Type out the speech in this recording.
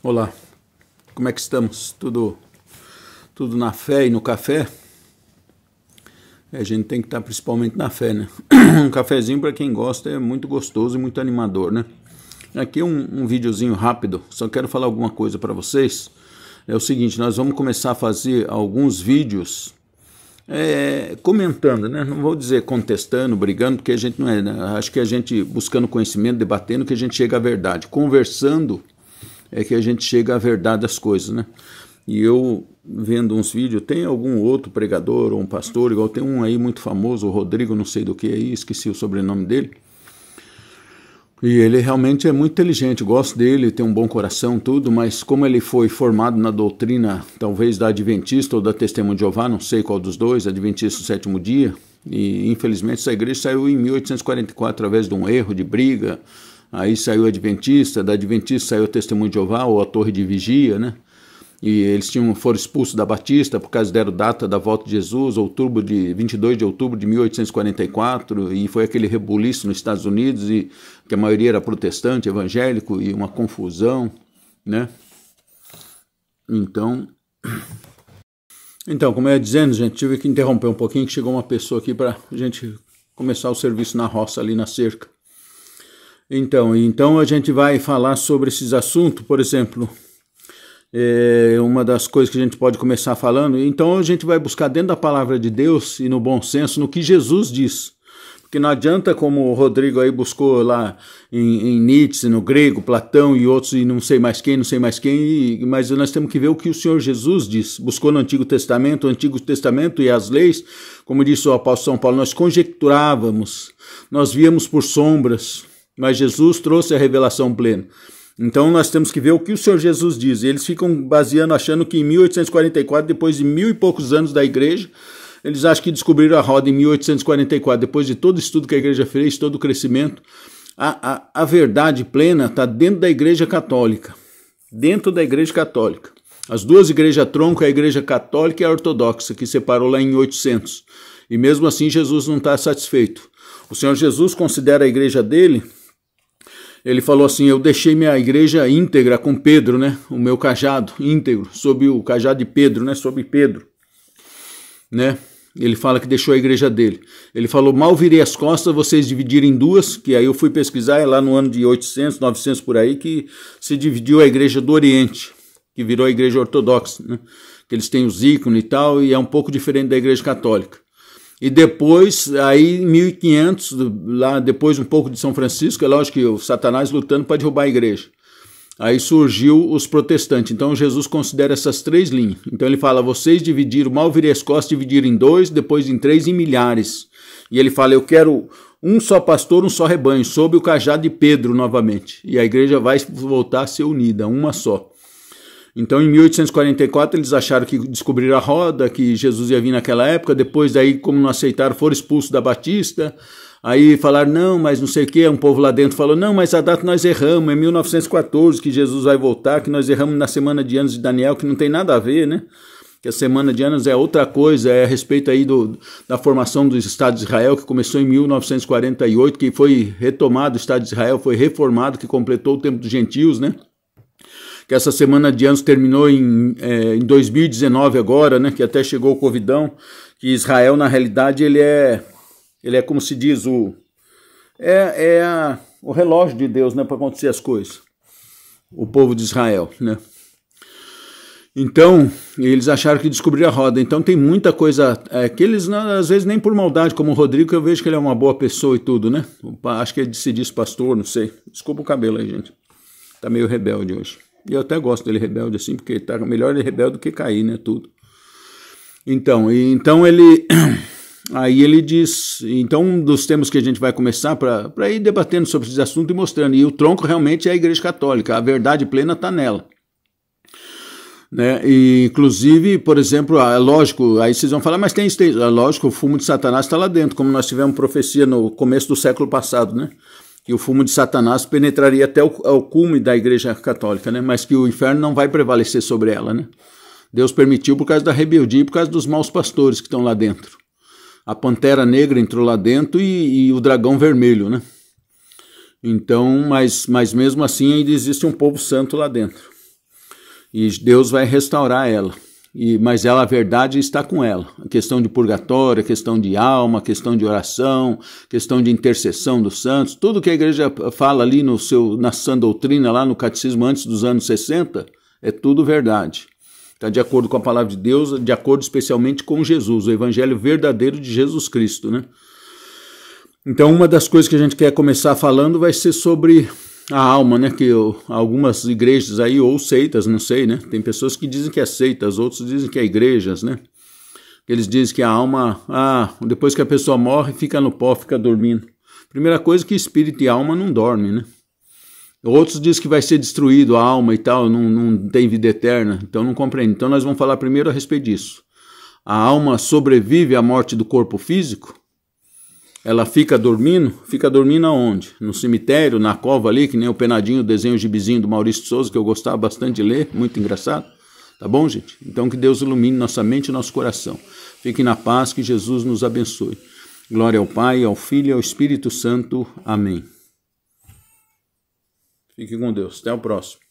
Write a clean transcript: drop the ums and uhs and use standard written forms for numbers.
Olá, como é que estamos? Tudo na fé e no café? A gente tem que estar principalmente na fé, né? Um cafezinho, para quem gosta, é muito gostoso e muito animador, né? Aqui um videozinho rápido, só quero falar alguma coisa para vocês. É o seguinte, nós vamos começar a fazer alguns vídeos comentando, né? Não vou dizer contestando, brigando, porque a gente não é, né? Acho que a gente buscando conhecimento, debatendo, que a gente chega à verdade. Conversando é que a gente chega à verdade das coisas, né? E eu, vendo uns vídeos, tem algum outro pregador ou um pastor, igual tem um aí muito famoso, o Rodrigo, não sei do que aí, esqueci o sobrenome dele. E ele realmente é muito inteligente, gosto dele, tem um bom coração, tudo, mas como ele foi formado na doutrina, talvez da Adventista ou da Testemunha de Jeová, não sei qual dos dois, Adventista do Sétimo Dia, e infelizmente essa igreja saiu em 1844 através de um erro, de briga. Aí saiu a Adventista, da Adventista saiu a Testemunha de Jeová ou a Torre de Vigia, né? E eles foram expulsos da Batista por causa deram data da volta de Jesus, 22 de outubro de 1844, e foi aquele rebuliço nos Estados Unidos, e que a maioria era protestante, evangélico, e uma confusão, né? Então, como eu ia dizendo, gente, tive que interromper um pouquinho, que chegou uma pessoa aqui para a gente começar o serviço na roça, ali na cerca. Então a gente vai falar sobre esses assuntos, por exemplo, uma das coisas que a gente pode começar falando, então a gente vai buscar dentro da palavra de Deus e no bom senso, no que Jesus diz, porque não adianta como o Rodrigo aí buscou lá em Nietzsche, no grego, Platão e outros, e não sei mais quem, mas nós temos que ver o que o Senhor Jesus diz, buscou no Antigo Testamento e as leis, como disse o apóstolo São Paulo, nós conjecturávamos, nós víamos por sombras, mas Jesus trouxe a revelação plena. Então nós temos que ver o que o Senhor Jesus diz. Eles ficam baseando, achando que em 1844, depois de 1000 e poucos anos da igreja, eles acham que descobriram a roda em 1844, depois de todo o estudo que a igreja fez, todo o crescimento. A verdade plena está dentro da igreja católica. Dentro da igreja católica. As duas igrejas tronco, a igreja católica e a ortodoxa, que separou lá em 800. E mesmo assim Jesus não está satisfeito. O Senhor Jesus considera a igreja dele... Ele falou assim, eu deixei minha igreja íntegra com Pedro, né? O meu cajado íntegro, sob o cajado de Pedro, né? Sobre Pedro, né? Ele fala que deixou a igreja dele. Ele falou, mal virei as costas, vocês dividirem em duas, que aí eu fui pesquisar, é lá no ano de 800, 900 por aí, que se dividiu a igreja do Oriente, que virou a igreja ortodoxa, né? Que eles têm os ícones e tal, e é um pouco diferente da igreja católica. E depois, aí em 1500, lá depois um pouco de São Francisco, é lógico que o Satanás lutando para derrubar a igreja. Aí surgiu os protestantes. Então Jesus considera essas três linhas. Então ele fala, vocês dividiram, mal virei as costas, dividiram em dois, depois em três, em milhares. E ele fala, eu quero um só pastor, um só rebanho, sob o cajado de Pedro novamente. E a igreja vai voltar a ser unida, uma só. Então, em 1844, eles acharam que descobriram a roda, que Jesus ia vir naquela época. Depois, daí, como não aceitaram, foram expulsos da Batista. Aí falaram, não, mas não sei o quê. Um povo lá dentro falou, não, mas a data nós erramos. É 1914 que Jesus vai voltar, que nós erramos na semana de anos de Daniel, que não tem nada a ver, né? Que a semana de anos é outra coisa, é a respeito aí da formação do Estado de Israel, que começou em 1948, que foi retomado, o Estado de Israel foi reformado, que completou o tempo dos gentios, né? Que essa semana de anos terminou em 2019 agora, né, que até chegou o Covidão, que Israel, na realidade, ele é como se diz, o relógio de Deus, né, para acontecer as coisas, o povo de Israel, né. Então, eles acharam que descobriram a roda, então tem muita coisa, que eles, às vezes, nem por maldade, como o Rodrigo, que eu vejo que ele é uma boa pessoa e tudo, né, acho que ele se diz pastor, não sei, desculpa o cabelo aí, gente, tá meio rebelde hoje. E eu até gosto dele rebelde assim, porque tá melhor ele rebelde do que cair, né, tudo. Então ele... Aí ele diz... Então, um dos temas que a gente vai começar para ir debatendo sobre esse assunto e mostrando. E o tronco realmente é a igreja católica. A verdade plena está nela. Né? E, inclusive, por exemplo, lógico, aí vocês vão falar, mas lógico, o fumo de Satanás está lá dentro, como nós tivemos profecia no começo do século passado, né? Que o fumo de Satanás penetraria até o cume da igreja católica, né? Mas que o inferno não vai prevalecer sobre ela, né? Deus permitiu por causa da rebeldia e por causa dos maus pastores que estão lá dentro. A pantera negra entrou lá dentro e o dragão vermelho, né? Então, mas mesmo assim ainda existe um povo santo lá dentro. E Deus vai restaurar ela. Mas ela, a verdade está com ela. A questão de purgatório, a questão de alma, a questão de oração, a questão de intercessão dos santos, tudo que a igreja fala ali na sã doutrina, lá no catecismo antes dos anos 60, é tudo verdade. Está de acordo com a palavra de Deus, de acordo especialmente com Jesus, o evangelho verdadeiro de Jesus Cristo, né? Então, uma das coisas que a gente quer começar falando vai ser sobre a alma, né? Que algumas igrejas aí, ou seitas, não sei, né? Tem pessoas que dizem que é seitas, outros dizem que é igrejas, né? Eles dizem que a alma, depois que a pessoa morre, fica no pó, fica dormindo. Primeira coisa que espírito e alma não dormem, né? Outros dizem que vai ser destruído a alma e tal, não tem vida eterna, então não compreende. Então nós vamos falar primeiro a respeito disso. A alma sobrevive à morte do corpo físico? Ela fica dormindo aonde? No cemitério, na cova ali, que nem o penadinho, o desenho gibizinho do Maurício de Souza, que eu gostava bastante de ler, muito engraçado. Tá bom, gente? Então que Deus ilumine nossa mente e nosso coração. Fiquem na paz, que Jesus nos abençoe. Glória ao Pai, ao Filho e ao Espírito Santo. Amém. Fique com Deus. Até o próximo.